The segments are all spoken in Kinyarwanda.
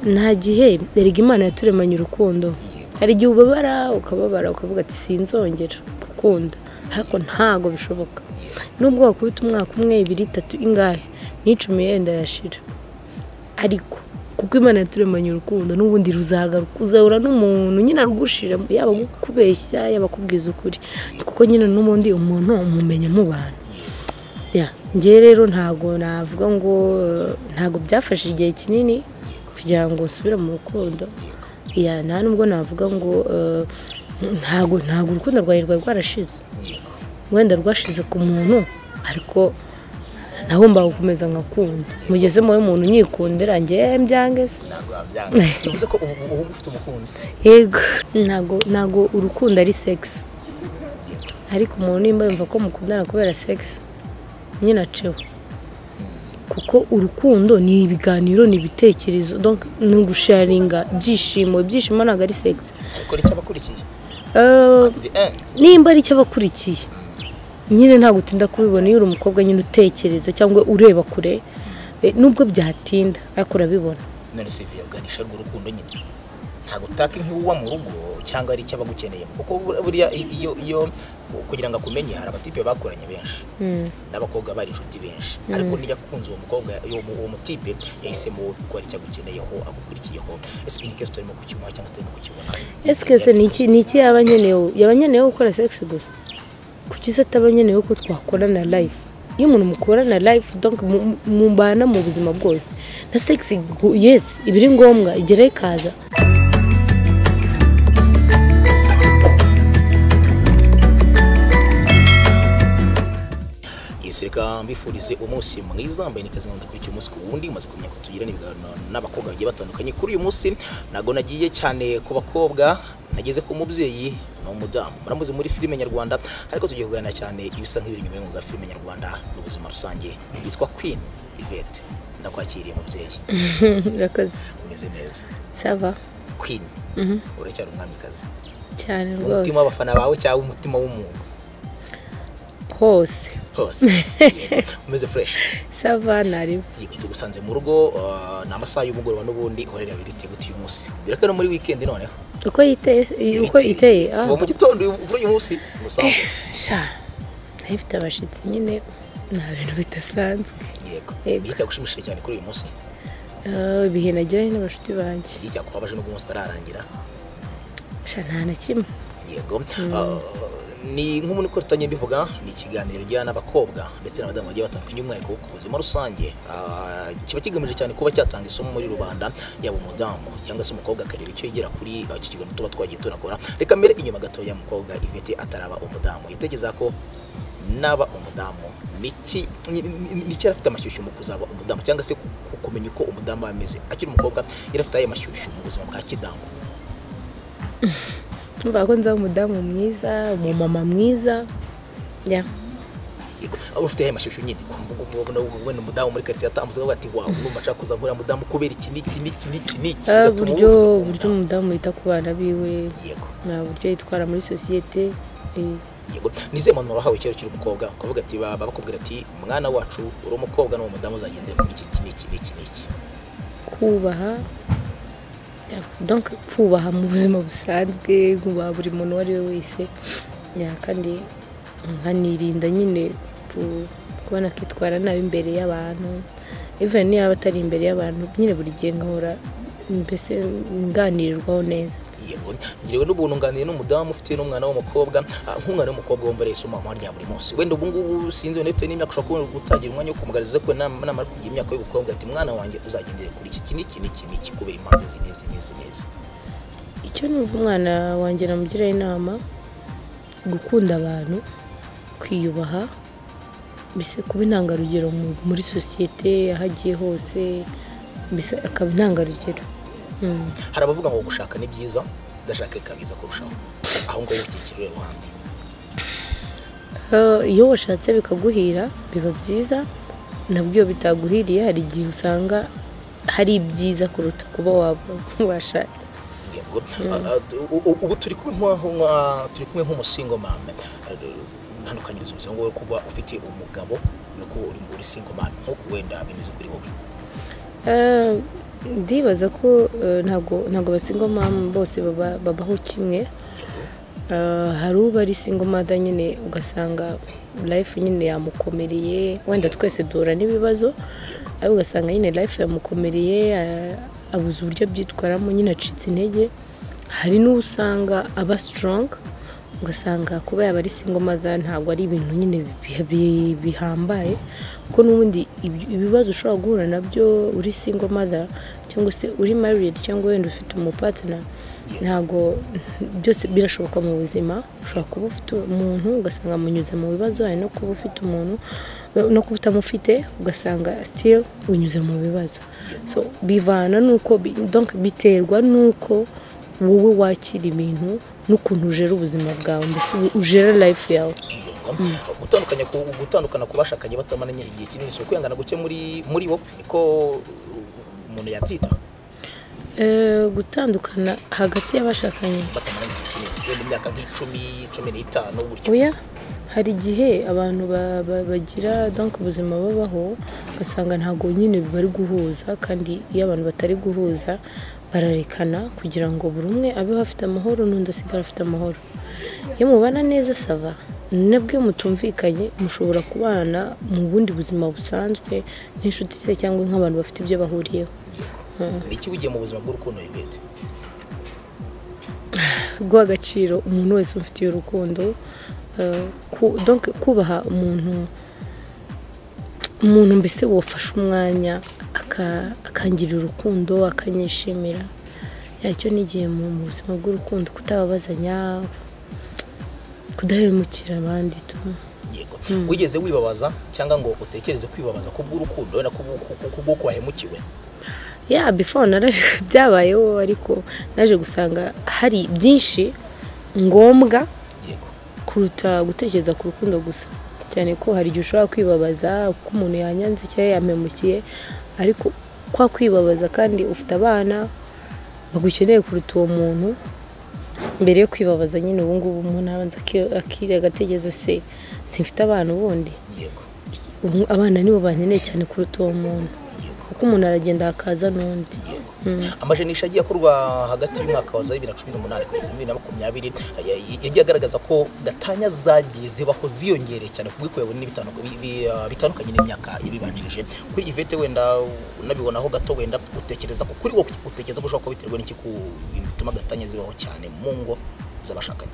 nta gihe erega Imana yaturemanye urukundo hari igihe ubabara ukababara ukavuga ati sinzongera gukunda ariko ntago bishoboka nubwo wakubita umwaka umwe 2 3 ingahe n'icumi yenda yashira ariko kuko Imana yaturemanye urukundo n'ubundi ruzagaruka uzahura n'umuntu nyine arugushira yaba gukubeshya yaba kubwiza ukuri kuko nyine n'ubundi umuntu umumenya mu bantu nge rero ntago navuga ngo ntago byafashe igihe kinini kugira ngo nsubire mu rukundo nta nubwo navuga ngo ntago urukundo rwawe rwarashize wenda rwashize ku muntu ariko naho mba gukomeza ngakunda mugeze mu muntu nyikundira nge mbyange se ntago abyanga bivuze ko ubu ufite umukunzi yego ntago urukundo ari sex ariko umuntu nimba yumva ko mukundana kubera sex nyina cewe kuko urukundo ni ibiganiro ni ibitekerezo donc no gusharinga byishimo ntago ari sex ariko icyo abakurikiye nimba ari cyo abakurikiye nyine ntago utinda kubibona iyo uri umukobwa nyine utekereza cyangwa ureba kure nubwo byatinda ariko urabibona none se viyaganisha urukundo nyine ntago utaka nk'uwa mu rugo cyangwa ari cyo abagukeneye kuko buriya iyo kugira ngo akumenye hari abatipe bakoranye benshi n'abakobwa bari inshuti benshi ariko niya kunze uwo mukobwa uwo mutipe yahisemo ko ari cyo agukeneyeho agukurikiyeho ese ni kesto arimo kukimuha cyangwa se arimo kukibona ese niki yabanyeneyeho gukora sex gusa kuki se atabanyeneyeho ko twakorana live iyo umuntu mukorana live donc mumbana mu buzima bwose na sex yes ibiri ngombwa igere ikaza Sirika mbifurize umunsi mwiza mbaye nikaze ngenda kuri cyo munsi kuwundi maze kumenya ko tugira n'ibiganiro n'abakobwa bagiye batandukanye kuri uyu munsi nago nagiye cyane ku bakobwa nageze ku mubyeyi no mudamu muramuze muri filime nyarwanda ariko tugiye kuganira cyane ibisa nk'ibiri nyuma y'umwuga filime nyarwanda n'ubuzima rusange yitwa Queen Yvette ndakwakiriye mubyeyi urakoze umeze neza sava Queen uracyari umwamikazi cyane rwose umutima w'abafana bawe cyangwa umutima w'umuntu hose umeze fresh savana ari yego tugusanze mu rugo n'amasaha y'umugoroba n'ubundi horera birite guti uyu munsi direka no muri weekend none uko iteye mu gitondo kuri uyu munsi musanze sha nafite abashitsi nyine nta bintu bitasanzwe yego ni cyagushimishije cyane kuri uyu munsi ibihe nagiranye n'abashuti banjye icyakubabaje n'ubwo umunsi tararangira sha nta na kimwe yego ni nk'umuntu ko tutanye bivuga ni ikiganiro njyana n'abakobwa ndetse n'abadamu bagiye batandukanye umwihariko ku buzima rusange kiba kigamije cyane kuba cyatanga isomo muri rubanda yaba umudamu cyangwa se umukobwa akareba icyo yigera kuri iki kiganiro tuba twagiye tunakora reka mbere inyuma gato ya mukobwa Yvette ataraba umudamu yitegeza ko naba umudamu niki afite amashyushyu mu kuzaba umudamu cyangwa se kumenya uko umudamu ameze akiri umukobwa yarafite ayo mashyushyu mu buzima bwa kidamu mbako nza umudamu mwiza umumama mwiza ufite ayo mashyushyu nyine ubona umudamu muri quartier atambuze bati wawe numva kuza nkora umudamu kubera iki buryo umudamu yita ku bana biwe na buryo yitwara muri societe yego nize mano wahawe cyo kiri umukobwa ukavuga ati babakubwira ati mwana wacu uri umukobwa no umudamu uzagendera kuri iki kubaha donc kubaha mu buzima busanzwe kuba buri muntu wari we wese kandi nkanirinda nyine kubona kitwara nabi imbere y'abantu even niyo abatari imbere y'abantu nyine buri gihe ngahora mbese nganirirwaho neza yego ngiriwe n'ubuntu nganiye n'umudamu ufite n'umwana w'umukobwa nk'umwana w'umukobwa wumva rese umama rya buri munsi wenda ubu ngubu sinzi nete n'imyaka ushaka gutagira umwanya wo kumugariza ko namara kugira imyaka y'ubukobwa ati mwana wanjye uzagendere kuri iki kubera impamvu neza icyo numva umwana wanjye namugira inama gukunda abantu kwiyubaha bise kuba intangarugero muri societe ahagiye hose bise akaba intangarugero hari abavuga ngo gushaka ni byiza udashaka ikabiza kurushaho aho ngo ukikirire ruhande iyo washatse bikaguhira biba byiza nabwo bitaguhiriye hari igihe usanga hari ibyiza kuruta kuba wabashatse yego ubu turi kumwe nk'umusingo mama ntandukanyiriza ubuzima bwo kuba ufite umugabo no kuba uri single man nko wenda bimeze kuri wowe ndibaza ko ntabwo basingo mama bose babaho kimwe. Hari uba ari single mother nyine ugasanga life nyine yamukomereye, wenda twese duhura n'ibibazo ariko ugasanga nyine life yamukomereye, abuze uburyo byitwaramo, nyine acitse intege. Hari n'usanga aba strong, ugasanga kuba yaba ari single mother ntabwo ari ibintu nyine bihambaye, kuko n'ubundi ibibazo ushobora guhura nabyo uri single mother cyangwa se uri married cyangwa wenda ufite umupartner, ntabwo byose birashoboka mu buzima. Ushobora kuba ufite umuntu ugasanga munyuze mu bibazo, hari no kuba ufite umuntu no kuba utamufite ugasanga still unyuze mu bibazo. So bivana nuko donc biterwa nuko wowe wakira ibintu n'ukuntu ujera ubuzima bwawe, mbese ujera life yawe. gutandukana ku bashakanye batamaranye igihe kinini, so kwihangana guke muri bo niko umuntu yabyita. Gutandukana hagati y'abashakanye batamaranye igihe kinini, mu myaka nk'10-15 gutyo. Oya, hari igihe abantu bagira donc ubuzima babaho ugasanga ntago nyine bari guhuza, kandi iyo abantu batari guhuza bararekana kugira ngo buri umwe abeho afite amahoro n'undi asigara afite amahoro. Iyo mubana neza sava, nabwo mutumvikanye mushobora kubana mu bundi buzima busanzwe nk'inshuti se cyangwa nk'abantu bafite ibyo bahuriyeho. Iki bugiye mu buzima bw'urukundo Yvette? Guha agaciro umuntu wese ufitiye urukundo, donc kubaha umuntu mbese wofasha umwanya akangirira urukundo akanyishimira. Yacyo nigiye mu buzima bw'urukundo, kutababazanya, kudahemukira abandi. Yego. Wigeze wibabaza cyangwa ngo utekereze kwibabaza kubw'urukundo wenda kubwo kwahemukiwe? Before byabayeho, ariko naje gusanga hari byinshi ngombwa kuruta gutekereza ku rukundo gusa, cyane ko hari igihe ushobora kwibabaza ko umuntu yanyanze cyangwa yamemukiye, ariko kwa kwibabaza kandi ufite abana bagukeneye kuruta uwo muntu. Mbere yo kwibabaza nyine ubu ngubu umuntu abanza agatekereza se simfite abana ubundi, abana nibo bankeneye cyane kuruta uwo muntu, kuko umuntu aragenda hakaza n'undi. Amajenisha agiye akorwa hagati y'umwaka wa 2018 kugeza 2020 yagiye agaragaza ko gatanya zagiye zibaho ziyongereye cyane kubwikwewe bitandukanye n'imyaka yabibanjirije. Kuri Yvette wenda unabibonaho gato, wenda utekereza ko kuri wowe utekereza ko ushobora ko biterwa n'iki ku bintu bituma gatanya zibaho cyane mu ngo z'abashakanye?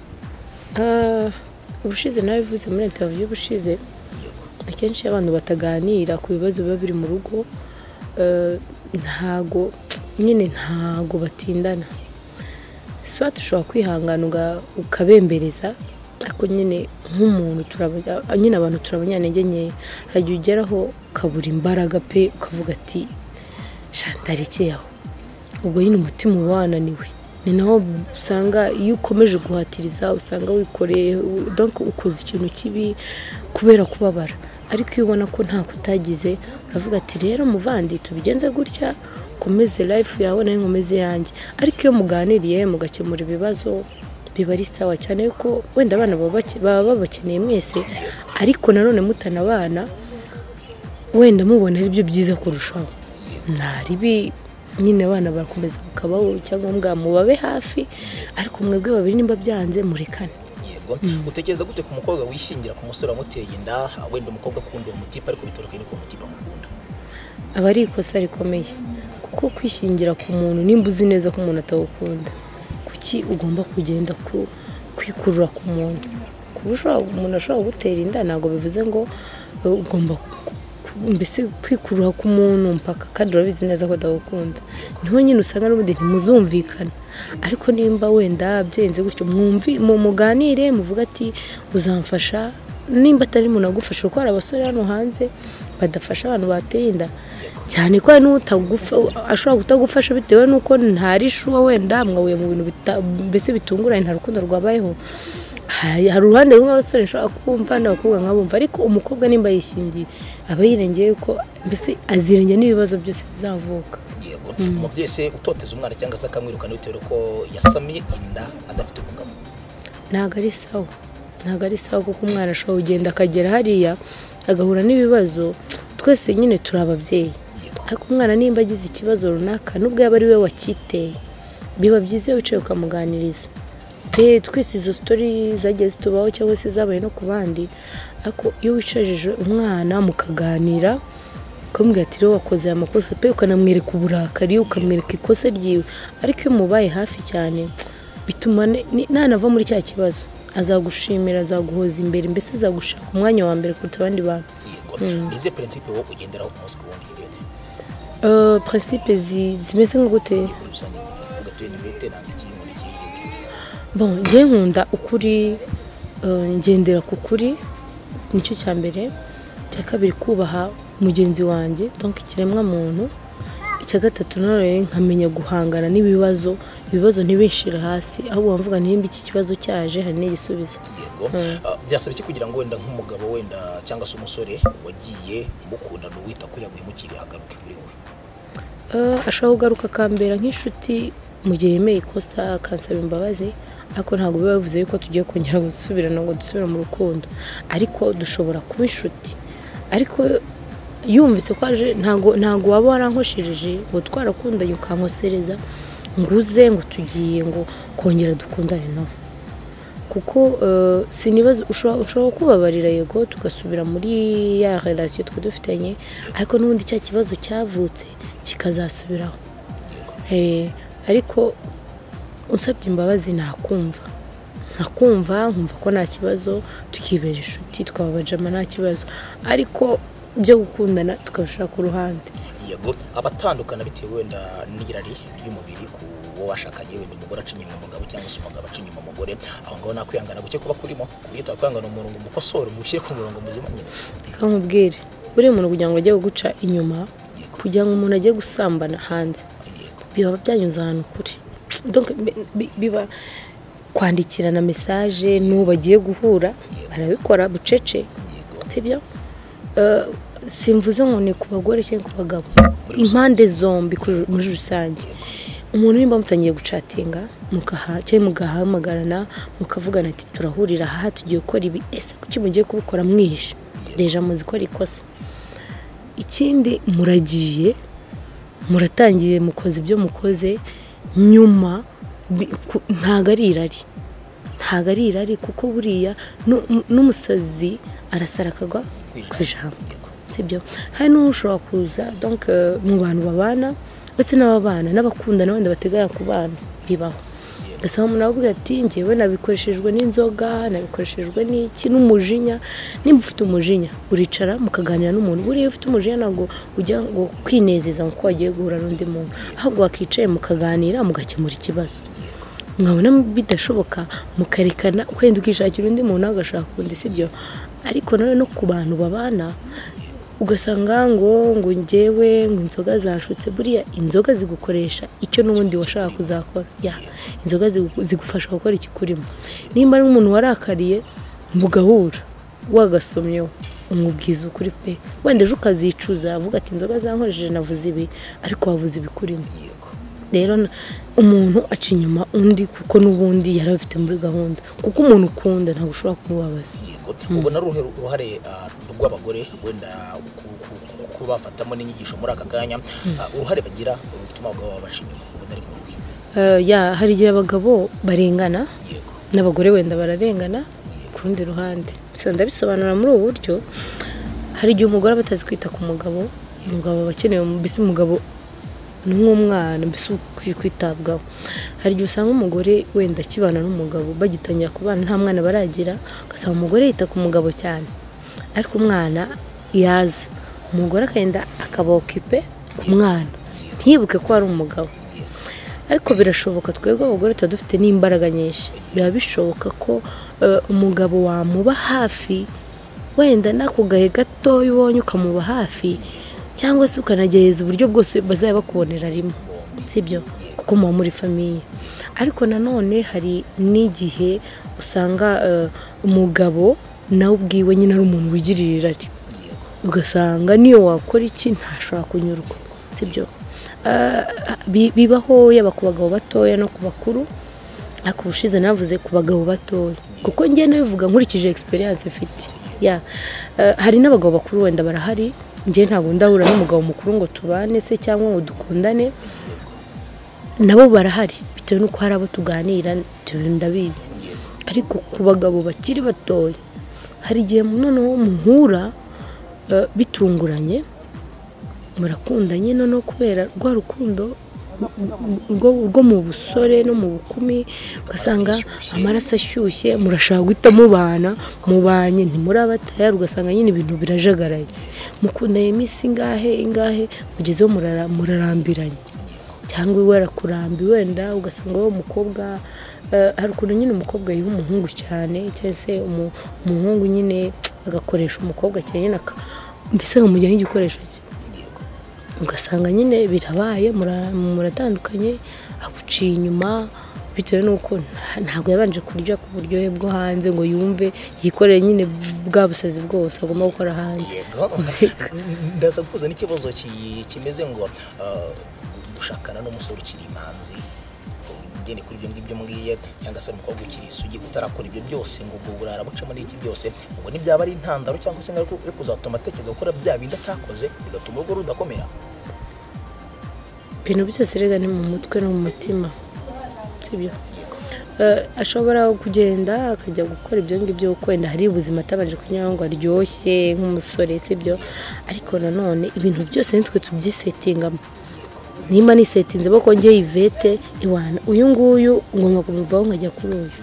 Ubushize nabivuze muri interview y'ubushize, akenshi abantu bataganira ku bibazo biba biri mu rugo, ntago batindana. Swat ushobora kwihangana ukabembereza, ariko nyine nk'umuntu nyine abantu turabanyantege nke, hajya ugeraho ukabura imbaraga pe, ukavuga ati shandarekeye aho. Ubwo nyine umutima uba wananiwe. Ni naho usanga iyo ukomeje guhatiriza usanga wikoreye, donc ukoze ikintu kibi kubera kubabara. Ariko iyo ubona ko nta kutagize, uravuga ati rero muvandi tubigenze gutya, komeze life yawe nayo nkomeze yanjye. Ariko iyo muganiriye mugakemura ibibazo biba ari sawa, cyane ko wenda abana baba babakeneye mwese, ariko nanone mutanabana wenda mubona ari byo byiza kurushaho. Ntaribi nyine abana barakomeza bakabaho, cyangwa mbwa mubabe hafi, ariko mwebwe babiri nimba byanze murekane. Utekereza gute ku mukobwa wishingira ku musore wamuteye inda, wenda umukobwa akunda uwo mutipe ariko bitoroke niko umutipe amukunda? Aba ari ikosa rikomeye, kuko kwishingira ku muntu nimba uzi neza ko umuntu atawukunda, kuki ugomba kugenda kwikurura ku muntu? Kuba umuntu ashobora gutera inda ntabwo bivuze ngo ugomba mbese kwikurura ku muntu mpaka kandi urabizi neza ko atawukunda. Niho nyine usanga n'ubundi ntimuzumvikana. Ariko nimba wenda byenze gutyo muganire, muvuga ati uzamfasha, nimba atari umuntu agufasha, kuko hari abasore hano hanze badafasha abantu bateye inda, cyane ko ashobora kutagufasha bitewe n'uko ntari shuwa wenda mwahuye mu bintu mbese bitunguranye, nta rukundo rwabayeho. Hari uruhande rumwe abasore nshobora kumva n'abakobwa nkabumva, ariko umukobwa nimba yishingiye aba yirengeye ko mbese azirengeye n'ibibazo byose bizavuka. Umubyeyi se utoteza umwana cyangwa se akamwirukana bitewe ko yasamye inda adafite umugabo, ntabwo ari sawa, kuko umwana ashobora kugenda akagera hariya agahura n'ibibazo. Twese nyine turi ababyeyi, ariko umwana nimba agize ikibazo runaka nubwo yaba ari we wakiteye biba byiza iyo wicaye ukamuganiriza pe twese izo story zagiye zitubaho cyangwa se zabaye no ku bandi ariko iyo wicajije umwana mukaganira ukamubwira ati rero wakoze aya makosa pe ukanamwereka uburakari ukamwereka ikosa ryiwe ariko iyo mubaye hafi cyane bituma nanava muri cya kibazo azagushimira azaguhoza imbere mbese azagushaka umwanya wa mbere kuruta abandi bantu nize principe wo kugenderaho ku munsi kuwundi Yvette principe zimeze nko gute bon je nkunda ukuri ngendera ku kuri nicyo cya mbere cya kabiri kubaha mugenzi wanjye donc ikiremwa muntu icya gatatu none nkamenya guhangana n'ibibazo ntibishira hasi aho wamvuga nimba iki kibazo cyaje hari n'igisubizo byasaba iki kugira ngo wenda nk'umugabo wenda cyangwa se umusore wagiye mukunda n'uwita ko yaguhemukiriye agaruke kuri wowe ashobora kugaruka akambera nk'inshuti mu gihe yemeye ikosa akansaba imbabazi ariko ntabwo biba bivuze yuko tugiye kongera gusubirana ngo dusubire mu rukundo ariko dushobora kuba inshuti ariko yumvise ko aje ntabwo waba warankoshereje ngo twarakundanye ukankosereza nguze ngo tugiye ngo kongera dukundane no kuko sinibazo ushobora kubabarira yego tugasubira muri ya relation dufitanye ariko n'ubundi cya kibazo cyavutse kikazasubiraho ariko usabye imbabazi nkumva ko nta kibazo tukibera inshuti twabajama nta kibazo ariko byo gukundana tukabishaka ku ruhande yego abatandukana bitewe wenda n'irari ry'umubiri ku wo washakanye wenda umugore aca inyuma umugabo cyangwa se umugabo aca inyuma umugore aho ngaho nakwihangana guke kuba kurimo kuyita kwihangana umuntu ngo umukosore mushyire ku murongo muzima nyine reka nkubwire buri muntu kugira ngo ajye guca inyuma kugira ngo umuntu ajye gusambana hanze biba byanyuze ahantu kure donc biba kwandikirana message n'ubagiye guhura barabikora bucece sibyo simvuze ngo ni ku bagore cyangwa ku bagabo impande zombi muri rusange umuntu nimba mutangiye gucatinga mugahamagarana mukavugana ati turahurira aha tugiye gukora ibi ese kuki mugiye kubikora mwihishe deja muzi ko rikosa ikindi muratangiye mukoze ibyo mukoze nyuma ntago ari irari kuko buriya n'umusazi arasara akagwa ku ijambo sibyo hari n'ushobora kuza donc mu bantu babana ndetse n'ababana n'abakundana wenda bateganya ku bana bibaho gasaba umuntu avuga ati njyewe nabikoreshejwe n'inzoga nabikoreshejwe n'iki n'umujinya nimba ufite umujinya uricara mukaganira n'umuntu buriya ufite umujinya ntabwo ujya ngo kwinezeza ngo wagiye guhura n'undi muntu ahubwo wakicaye mukaganira mugakemura ikibazo mwabona bidashoboka mukarekana ukagenda ukishakira undi muntu agashaka undi sibyo ariko nawe no ku bantu babana ugasanga ngo njyewe ngo inzoga zashutse buriya inzoga zigukoresha icyo n'ubundi washaka kuzakora inzoga zigufasha gukora ikikurimo nimba ari umuntu warakariye mugahura wagasomyeho umubwiza ukuri pe wenda ejo ukazicuza avuga ati inzoga zankoresheje navuze ibi ariko wavuze ibikurimo rero umuntu aca inyuma undi kuko n'ubundi yari afite muri gahunda kuko umuntu ukunda ntabwo ushobora kumubabaza ubona uruhare rw'abagore wenda kubafatamo n'inyigisho muri aka kanya uruhare bagira rutuma abagabo babaca inyuma ubona ari nk'uruhe hari igihe abagabo barengana n'abagore wenda bararengana ku rundi ruhande ndabisobanura muri ubu buryo hari igihe umugore aba atazi kwita ku umugabo aba akeneye mbese umugabo n'umwana mbese ukwiye kwitabwaho hari igihe usanga umugore wenda akibana n'umugabo bagitangira kubana nta mwana baragira ugasanga umugore yita ku mugabo cyane ariko umwana yaza umugore akagenda akaba okipe ku mwana ntiyibuke ko ari umugabo ariko birashoboka twebwe abagore tuba dufite n'imbaraga nyinshi biba bishoboka ko umugabo wamuba hafi wenda n'ako gahe gatoya ubonye ukamuba hafi cyangwa se ukanagereza uburyo bwose bazaba bakubonera rimwe sibyo kuko muba muri famiye ariko nanone hari n'igihe usanga umugabo nawe ubwiwe nyine ari umuntu wigirira irari ugasanga niyo wakora iki ntashobora kunyurwa sibyo bibaho yaba ku bagabo batoya no ku bakuru ariko ubushize navuze ku bagabo batoya kuko njye nabivuga nkurikije experience mfite hari n'abagabo bakuru wenda barahari njye ntabwo ndahura n'umugabo mukuru ngo tubane se cyangwa ngo dukundane, nabo barahari bitewe n'uko hari abo tuganira ndabizi. Ariko ku bagabo bakiri batoya hari igihe noneho muhura bitunguranye, murakundanye noneho kubera rwa rukundo rwo mu busore no mu bukumi, ugasanga amaraso ashyushye, murashaka guhita mubanye ntimurabataya, ugasanga nyine ibintu birajagaraye, mukundanye iminsi ingahe mugezeho murarambiranye, cyangwa we arakurambi wenda ugasanga wowe umukobwa hari ukuntu nyine umukobwa yiha umuhungu cyane, cyangwa se umuhungu nyine agakoresha umukobwa cyane mbese nkamujyaho igikoresho cye, ugasanga nyine birabaye muratandukanye, aguciye inyuma bitewe n'uko ntabwo yabanje kurya ku buryohe bwo hanze ngo yumve yikoreye nyine bwa busazi bwose agomba gukora hanze. Ndaza kuza n'ikibazo kimeze ngo gushakana n'umusore ukiri imanzi ngene kuri ibyo ngibyo mbwiye, cyangwa se umukobwa ukiri isugi utarakora ibyo byose ngo ubwo burara bucamo n'iki byose, ubwo ntibyaba ari intandaro cyangwa se ngaruka yo kuzatuma atekereza gukora bya bindi atakoze bigatuma urugo rudakomera. Ibintu byose rega ni mu mutwe no mu mutima, sibyo? Ashobora kugenda akajya gukora ibyo ngibyo kwenda hari ubuzima atabanje kunyura ngo aryoshye nk'umusore, sibyo? Ariko nanone ibintu byose nitwe tubyisetingamo. Nimba nisetinze bako ngiye Yvette iwana uyu nguyu ngomba kumuvaho nkajya kuri uyu,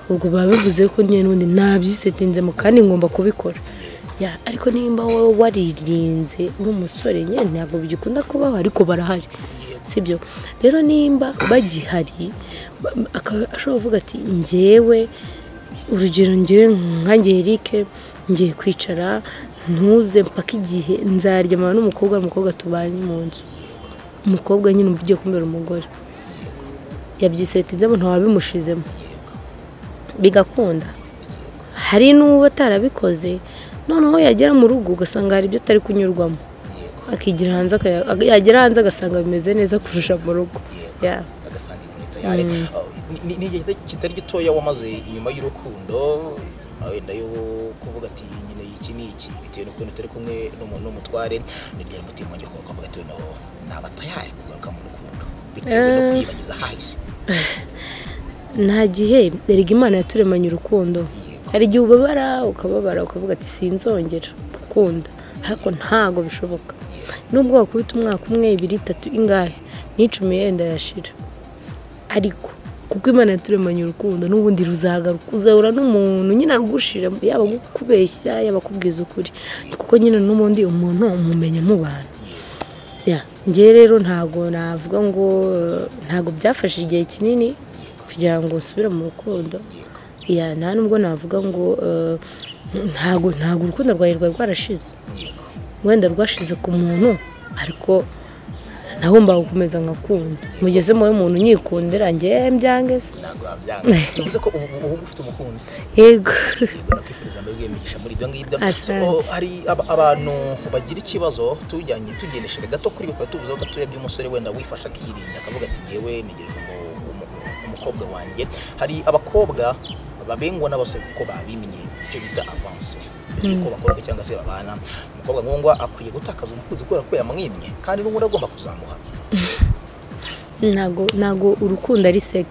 ubwo babivuze ko nyine n'undi nabyisetinze mu kandi ngomba kubikora. Ariko nimba wowe waririnze uri umusore nyine ntabwo bigikunda kubaho, ariko barahari, sibyo? Rero nimba bagihari ashobora kuvuga ati njyewe urugero njyewe nkanjye Eric ngiye kwicara ntuze mpaka igihe nzaryamana n'umukobwa tubanye mu nzu, umukobwa nyine ugiye kumbera umugore yabyisetinzemo ntawabimushizemo bigakunda. Hari n'uwo atarabikoze noneho yagera mu rugo ugasanga hari ibyo atari kunyurwamo, akigira hanze yagera hanze agasanga bimeze neza kurusha mu rugo. Agasanga ibintu tayari ni igihe kitari gitoya wamaze inyuma y'urukundo, wenda yo kuvuga ati nyine iki ni iki bitewe n'uko turi kumwe n'umuntu w'umutware niryo mutima wanjye ko akavuga ati no naba tayari kugaruka mu rukundo bitewe no kwibagiza hahise. Nta gihe erega Imana yaturemanye urukundo, hari igihe ubabara ukavuga ati sinzongera gukunda, ariko ntago bishoboka. Nubwo wakubita umwaka umwe 2 3 ingahe n'icumi yenda yashira, ariko kuko Imana yaturemanye urukundo n'ubundi ruzagaruka, uzahura n'umuntu nyine arugushira, yaba gukubeshya yaba kubwiza ukuri, kuko nyine n'ubundi umuntu umumenya mu bantu. Ngiye rero ntago navuga ngo ntago byafashe igihe kinini kugira ngo nsubire mu rukundo. Nta nubwo navuga ngo ntago urukundo rwawe rwarashize, wenda rwashize ku muntu, ariko naho mba gukomeza nkakunda mugeze mu muntu nyikundira ngiye mbyange se ntago wabyanga. Bivuze ko ubu ufite umukunzi? Yego. Nakwifuriza amahirwe y'imigisha muri ibyo ngibyo. Hari abantu bagira ikibazo tugendeshere gato kuri bikora tuvuzeho gatoya by'umusore wenda wifasha akirinda akavuga ati ngewe negereje umukobwa wanjye. Hari abakobwa babengwa n'abasore kuko babimenye icyo bita avance yuko bakobwa cyangwa se babana, umukobwa ngongwa akwiye gutakaza umukunzi kubera ko yamwimye kandi n'umuntu agomba kuzamuha. Nago urukundo ari sex,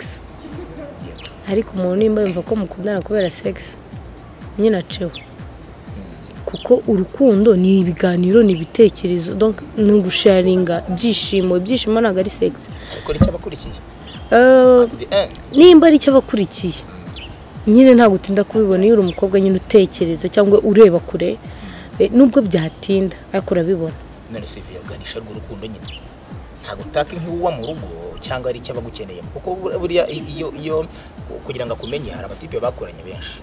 ariko umuntu nimba yumva ko mukundana kubera sex nyine aceho, kuko urukundo ni ibiganiro ni ibitekerezo, donc no gusharinga ibyishimo ntago ari sex. Ariko nicyo abakurikiye nimba ari cyo abakurikiye nyine nta gutinda kubibona. Iyo uri umukobwa nyine utekereza cyangwa ureba kure nubwo byatinda ariko urabibona. None se viyaganisha rw'urukundo nyine nta gutaka nk'uwa mu rugo cyangwa ari icyo abagukeneye, kuko buriya iyo kugira ngo akumenye hari abatipe bakoranye benshi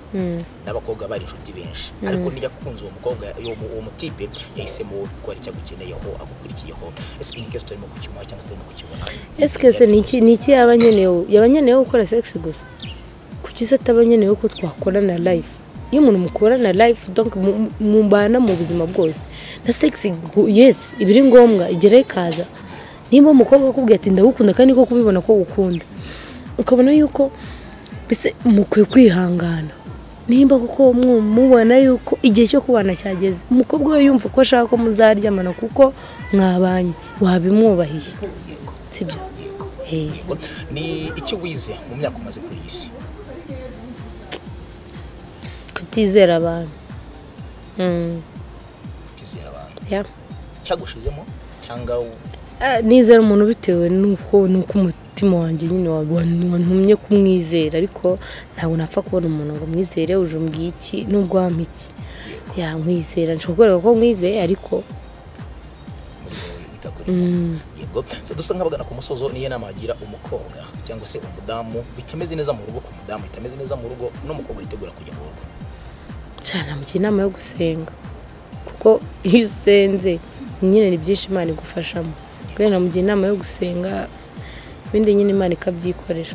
n'abakobwa bari inshuti benshi, ariko niyo akunze uwo mukobwa uwo mutipe yahisemo gukora icyo agukeneyeho agukurikiyeho. Ese in case turimo kukimuha cyangwa se turimo kukibona, ese niki yabanyeneyeho gukora sex gusa, kukiza atabanyeneyeho ko twakorana live. Iyo umuntu mukorana live donc mumbana mu buzima bwose na sex, yes ibiri ngombwa igere ikaza. Nimba umukobwa akubwiye ati ndagukunda kandi ko kubibona ko gukunda, ukabona yuko bise mukwiye kwihangana nimba kuko mubona yuko igihe cyo kubana cyageze umukobwa we yumva ko ashaka ko muzaryamana kuko mwabanye wabimwubahiye sibyo yego ni iki wize mu myaka umaze kuri iyi si kutizera abantu kutizera abantu ya cyagushizemo cyangwa nizera umuntu bitewe nuko umutima wanjye nyine wantumye kumwizera ariko ntabwo napfa kubona umuntu ngo mwizere uje umbwiye iki nubwo wampa iki ya nkwizera nshobora ko mwizeye ariko yego se dusa nk'abagana ku musozo niyo nama agira umukobwa cyangwa se umudamu bitameze neza mu rugo ku mudamu bitameze neza mu rugo n'umukobwa yitegura kujya mu rugo cyane mu inama yo gusenga kuko iyo usenze nyine ni byinshi Imana igufashamo kubera mu inama yo gusenga bindi nyine Imana ikabyikorera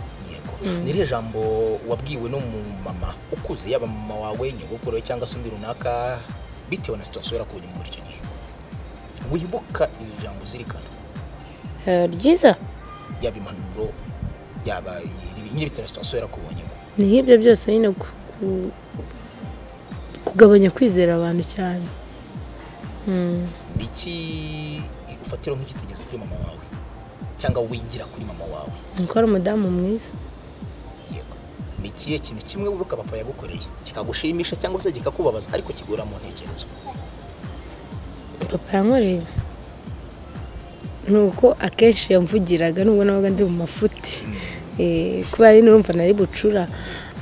niriye jambo wabwiwe no mu mama ukuze yaba mama wawe nyogokuru cyangwa se undi runaka bitewe na situation yarakubonye muri icyo gihe wibuka ijambo zirikana ryiza yaba impanuro yaba nyine bitewe na situation yarakubonyemo ni nk'ibyo byose nyine kugabanya kwizera abantu cyane niki ufatira nk'igitekerezo kuri mama wawe cyangwa wigira kuri mama wawe nuko ari umudamu mwiza yego nikiye kintu kimwe wibuka papa yagukoreye kikagushimisha cyangwa se kikakubabaza ariko kigura mu ntekerezo papa yankoreye nuko akenshi yamvugiraga nubwo nabaga ndi mu mafuti kuba ari numva nari bucura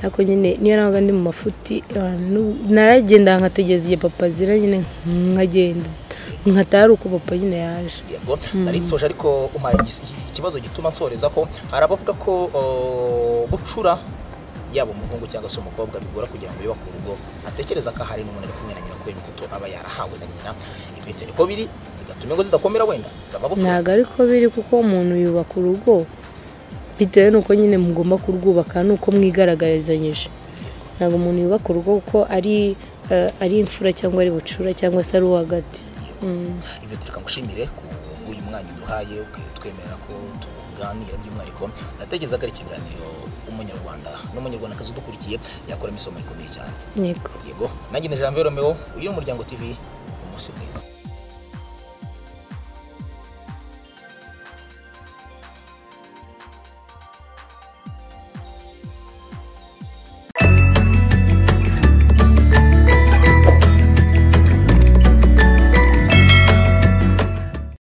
ariko nyine niyo nabaga ndi mu mafuti naragenda nkategeza igihe papa azira nyine nkagenda nkatari uko papa nyine yaje yego naritsoje ariko umaye ikibazo gituma nsoreza ko hari abavuga ko bucura yaba umuhungu cyangwa se umukobwa bigora kugira ngo yubake urugo atekereza ko hari n'umuntu ari kumwe na nyina ko imiteto aba yarahawe na nyina ibitero ko biri bigatuma ngo zidakomera wenda saba bucura ntago ariko biri kuko umuntu yubaka urugo bitewe nuko nyine mugomba kurwubaka nuko mwigaragarizanyije ntago umuntu yubaka urugo kuko ari imfura cyangwa ari bucura cyangwa se ari uwagati Igitera ngushimire ku uyu mwanya duhaye twemera ko tuganira by'umwariko nategeza ko ari ikiganiro umunyarwanda n'umunyarwandakazi udukurikiye yakora imisomo ikomeye cyane yego yego nanjye ni Jean Romeo uyu muryango TV umunsi mwiza.